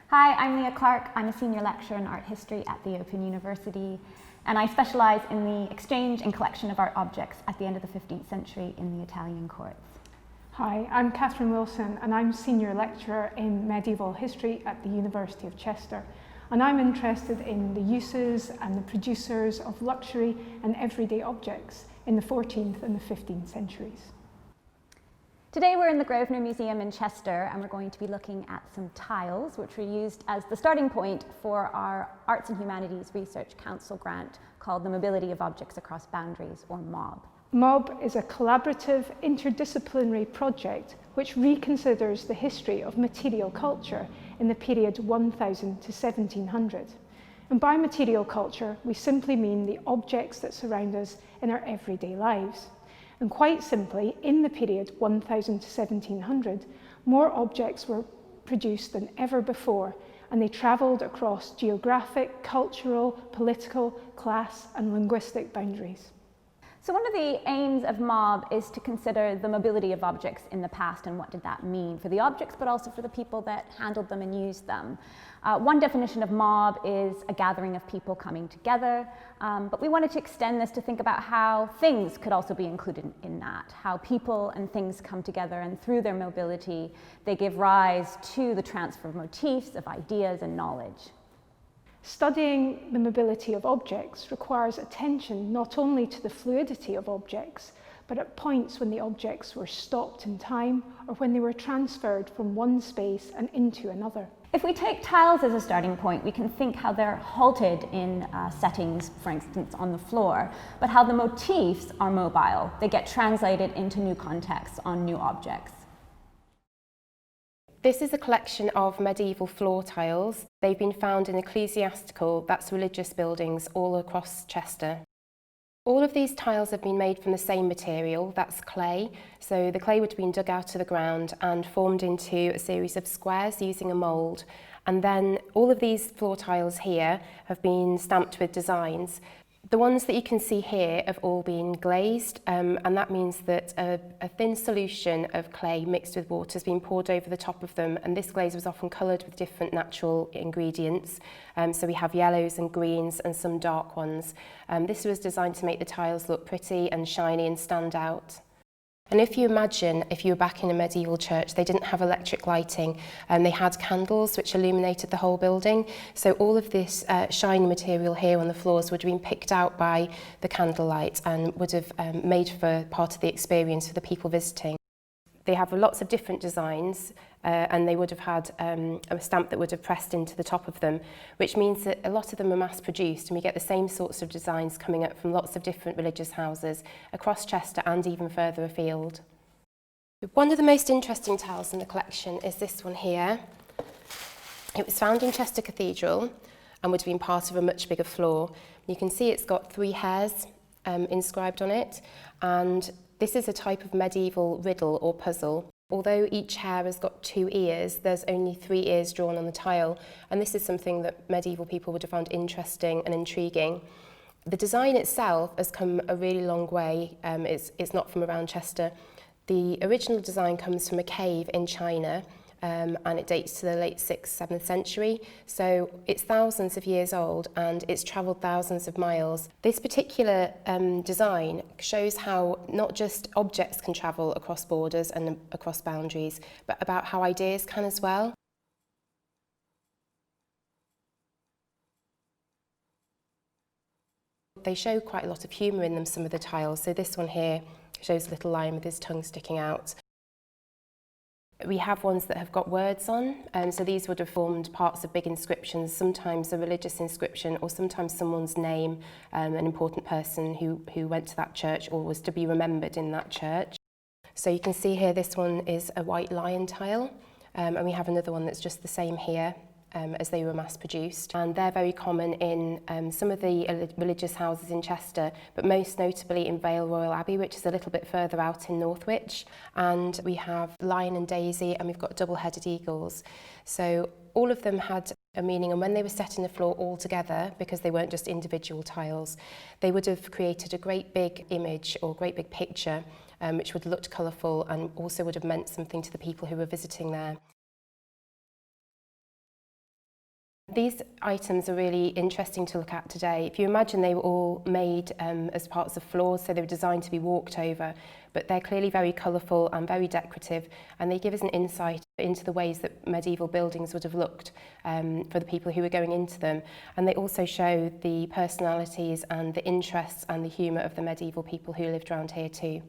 Hi, I'm Leah Clark. I'm a senior lecturer in art history at the Open University, and I specialise in the exchange and collection of art objects at the end of the 15th century in the Italian courts. Hi, I'm Catherine Wilson and I'm senior lecturer in medieval history at the University of Chester, and I'm interested in the uses and the producers of luxury and everyday objects in the 14th and the 15th centuries. Today we're in the Grosvenor Museum in Chester, and we're going to be looking at some tiles which were used as the starting point for our Arts and Humanities Research Council grant called the Mobility of Objects Across Boundaries, or MOB. MOB is a collaborative interdisciplinary project which reconsiders the history of material culture in the period 1000 to 1700. And by material culture, we simply mean the objects that surround us in our everyday lives. And quite simply, in the period 1000 to 1700, more objects were produced than ever before, and they travelled across geographic, cultural, political, class and linguistic boundaries. So one of the aims of MOB is to consider the mobility of objects in the past and what did that mean for the objects, but also for the people that handled them and used them. One definition of MOB is a gathering of people coming together, but we wanted to extend this to think about how things could also be included in that, how people and things come together, and through their mobility they give rise to the transfer of motifs, of ideas and knowledge. Studying the mobility of objects requires attention not only to the fluidity of objects, but at points when the objects were stopped in time or when they were transferred from one space and into another. If we take tiles as a starting point, we can think how they're halted in settings, for instance, on the floor, but how the motifs are mobile. They get translated into new contexts on new objects. This is a collection of medieval floor tiles. They've been found in ecclesiastical, that's religious buildings, all across Chester. All of these tiles have been made from the same material, that's clay. So the clay would have been dug out of the ground and formed into a series of squares using a mould. And then all of these floor tiles here have been stamped with designs. The ones that you can see here have all been glazed, and that means that a thin solution of clay mixed with water has been poured over the top of them, and this glaze was often coloured with different natural ingredients. So we have yellows and greens and some dark ones. This was designed to make the tiles look pretty and shiny and stand out. And if you imagine, if you were back in a medieval church, they didn't have electric lighting, and they had candles which illuminated the whole building. So all of this shiny material here on the floors would have been picked out by the candlelight and would have made for part of the experience for the people visiting. They have lots of different designs, and they would have had a stamp that would have pressed into the top of them, which means that a lot of them are mass produced, and we get the same sorts of designs coming up from lots of different religious houses across Chester and even further afield. One of the most interesting tiles in the collection is this one here. It was found in Chester Cathedral and would have been part of a much bigger floor. You can see it's got 3 hares inscribed on it, and this is a type of medieval riddle or puzzle. Although each hare has got 2 ears, there's only 3 ears drawn on the tile, and this is something that medieval people would have found interesting and intriguing. The design itself has come a really long way. It's not from around Chester. The original design comes from a cave in China, and it dates to the late 6th, 7th century. So it's thousands of years old and it's travelled thousands of miles. This particular design shows how not just objects can travel across borders and across boundaries, but about how ideas can as well. They show quite a lot of humour in them, some of the tiles. So this one here shows a little lion with his tongue sticking out. We have ones that have got words on, so these would have formed parts of big inscriptions, sometimes a religious inscription or sometimes someone's name, an important person who went to that church or was to be remembered in that church. So you can see here this one is a white lion tile, and we have another one that's just the same here, as they were mass produced, and they're very common in some of the religious houses in Chester, but most notably in Vale Royal Abbey, which is a little bit further out in Northwich. And we have lion and daisy, and we've got double-headed eagles. So all of them had a meaning, and when they were set in the floor all together, because they weren't just individual tiles, they would have created a great big image or great big picture, which would have looked colourful and also would have meant something to the people who were visiting there. These items are really interesting to look at today. If you imagine, they were all made as parts of floors, so they were designed to be walked over, but they're clearly very colourful and very decorative, and they give us an insight into the ways that medieval buildings would have looked for the people who were going into them. And they also show the personalities and the interests and the humour of the medieval people who lived around here too.